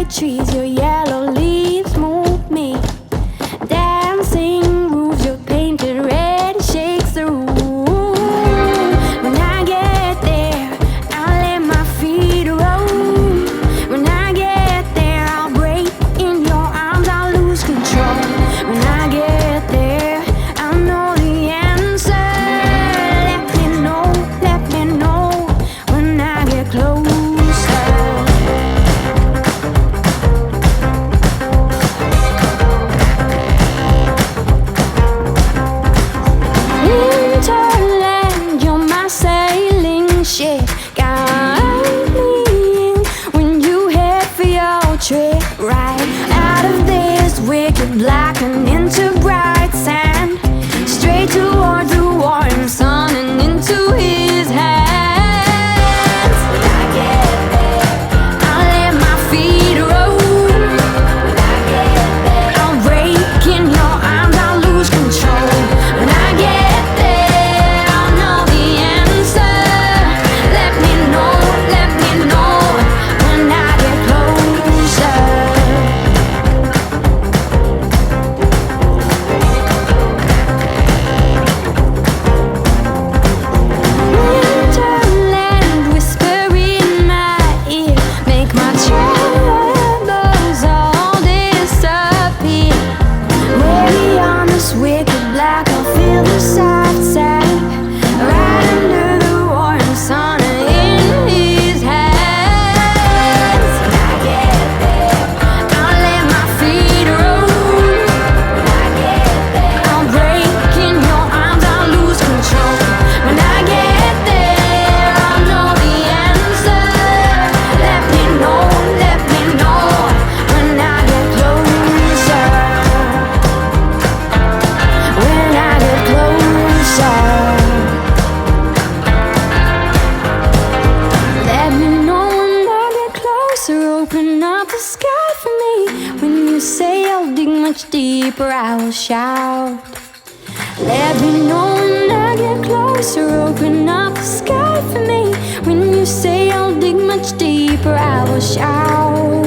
trees, your yellow leaves move me. Dancing roofs, your painted red shakes the room. When I get there, I'll let my feet roll. When I get there, I'll break in your arms, I'll lose control. When I get there, I'll know the answer. Let me know when I get closer. Winterland, you're my sailing ship. Guide me in when you head for your trip. Right out of this wicked black and into bright sand, straight towards the warm sun and into his hands. When I get there, I'll let my feet roll. When I get there, I'll break in your arms, I'll lose control. When I get there, I'll know the answer. Let me know when I get closer. Winterland, whisper in my ear, make my troubles all disappear. Way beyond this wicked black, I'll feel the soft sand, right under the warm sun in his hands. When I get there, I'll let my feet roll. When I get there, I'll break in your arms, I'll lose control. When I get there, I'll know the answer. Let me know when I get closer. When I get closer. Let me know when I get closer. Open up the sky for me. When you say I'll dig much deeper, I will shout. Let me know when I get closer. Open up the sky for me. When you say I'll dig much deeper, I will shout.